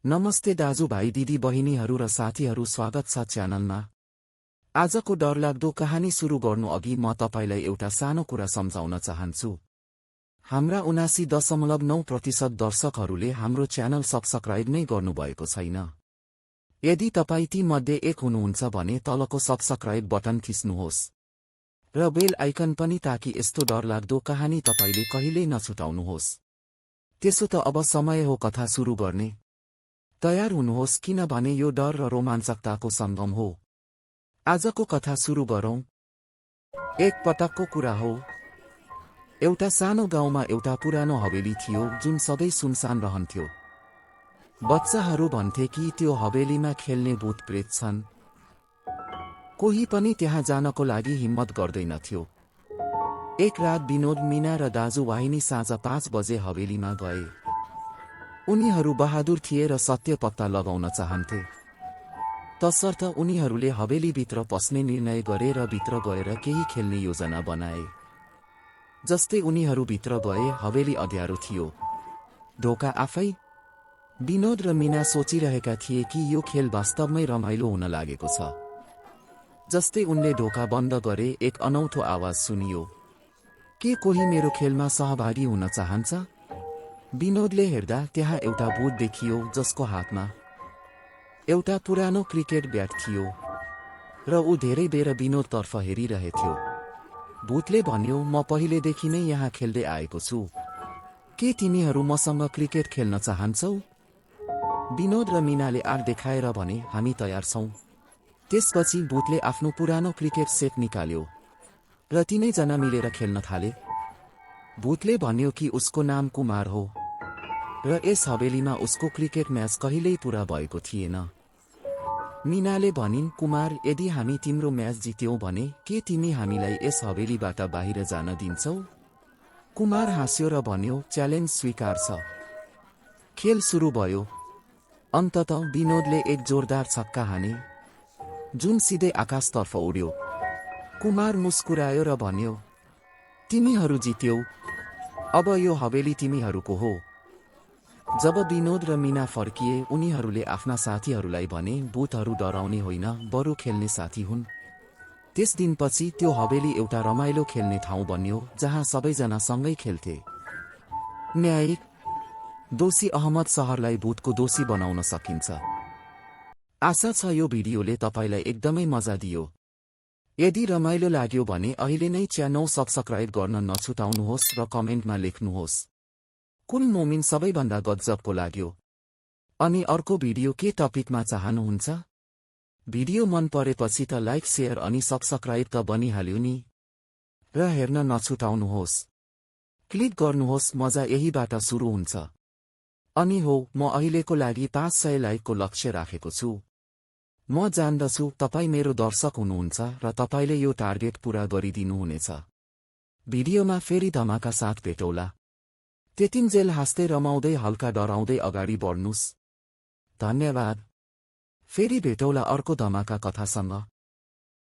नमस्ते दाजुभाइ दिदी बहिनीहरू र साथीहरू, स्वागत छ च्यानलमा। आजको डरलाग्दो कहानी सुरु गर्नु अघि म तपाईलाई एउटा सानो कुरा सम्झाउन चाहन्छु। हाम्रा 79.9% दर्शकहरूले हाम्रो च्यानल सब्स्क्राइब नै गर्नुभएको छैन। यदि तपाई ती मध्ये एक हुनुहुन्छ भने तलको सब्स्क्राइब बटन थिच्नुहोस् र बेल आइकन पनि, ताकि यस्तो डरलाग्दो कहानी तपाईले कहिल्यै नछुटाउनुहोस्। त्यसो त अब समय हो कथा सुरु गर्ने। तयार हुनुहोस्, किनभने यो डर र रोमाञ्चकताको सङ्गम हो। आजको कथा सुरु गरौं। एक पटकको कुरा हो। एउटा सानो गाउँमा एउटा पुरानो हवेली थियो जुन सधैँ सुनसान रहन्थ्यो। बच्चाहरू भन्थे कि त्यो हवेलीमा खेल्ने भूत प्रेत छन्। कोही पनि त्यहाँ जानको लागि हिम्मत गर्दैनथ्यो। एक रात विनोद, मीना र दाजु वाहिनी साँझ 5 बजे हवेलीमा गए। उनीहरू बहादुर थिए र सत्य पत्ता लगाउन चाहन्थे। तसर्थ उनीहरूले हवेलीभित्र पस्ने निर्णय गरे र भित्र गएर केही खेल्ने योजना बनाए। जस्तै उनीहरू भित्र गए, हवेली अँध्यारो थियो। ढोका आफै। विनोद र मीना सोचिरहेका थिए कि यो खेल वास्तवमै रमाइलो हुन लागेको छ। जस्तै उनले ढोका बन्द गरे, एक अनौठो आवाज सुनियो। के कोही मेरो खेलमा सहभागी हुन चाहन्छ? विनोदले हेर्दा त्यहाँ एउटा भूत देखियो जसको हातमा एउटा पुरानो क्रिकेट ब्याट थियो र ऊ धेरै बेर विनोदतर्फ हेरिरहेथ्यो। भूतले भन्यो, म पहिलेदेखि नै यहाँ खेल्दै आएको छु। के तिमीहरू मसँग क्रिकेट खेल्न चाहन्छौ? विनोद र मीनाले आँट देखाएर भने, हामी तयार छौं। त्यसपछि भूतले आफ्नो पुरानो क्रिकेट सेट निकाल्यो र तीनैजना मिलेर खेल्न थाले। भूतले भन्यो कि उसको नाम कुमार हो र यस हवेलीमा उसको क्रिकेट म्याच कहिल्यै पूरा भएको थिएन। मीनाले भनिन्, कुमार, यदि हामी तिम्रो म्याच जित्यौं भने के तिमी हामीलाई यस हवेलीबाट बाहिर जान दिन्छौ? कुमार हाँस्यो र भन्यो, च्यालेन्ज स्वीकार छ। खेल सुरु भयो। अन्ततः विनोदले एक जोरदार छक्का हाने जुन सिधै आकाशतर्फ उड्यो। कुमार मुस्कुरायो र भन्यो, तिमीहरू जित्यौ। अब यो हवेली तिमीहरूको हो। जब विनोद र मीना फर्किए, उनीहरूले आफ्ना साथीहरूलाई भने, भूतहरू डराउने होइन, बरु खेल्ने साथी हुन्। त्यस दिनपछि त्यो हवेली एउटा रमाइलो खेल्ने ठाउँ बन्यो जहाँ सबैजना सँगै खेल्थे। न्यायिक दोषी अहमद शहरलाई भूतको दोषी बनाउन सकिन्छ। आशा छ यो भिडियोले तपाईलाई एकदमै मजा दियो। यदि रमाइलो लाग्यो भने अहिले नै च्यानल सब्स्क्राइब गर्न नछुटाउनुहोस् र कमेन्टमा लेख्नुहोस्, कुन मोमेन्ट सबैभन्दा गजबको लाग्यो। अनि अर्को भिडियो के टपिकमा चाहनुहुन्छ? भिडियो मन परेपछि त लाइक, शेयर अनि सब्स्क्राइब त बनिहाल्यो नि। र हेर्न नछुटाउनुहोस्। क्लिक गर्नुहोस्, मजा यहीबाट सुरु हुन्छ। अनि हो, म अहिलेको लागि 500 लाइकको लक्ष्य राखेको छु। म जान्दछु तपाई मेरो दर्शक हुनुहुन्छ र तपाईले यो टार्गेट पूरा गरिदिनुहुनेछ। भिडियोमा फेरि धमाका साथ भेटौला। त्यतिन्जेल हाँस्दै रमाउँदै हल्का डराउँदै अगाडि बढ्नुस्। धन्यवाद। फेरि भेटौला अर्को धमाका कथासँग।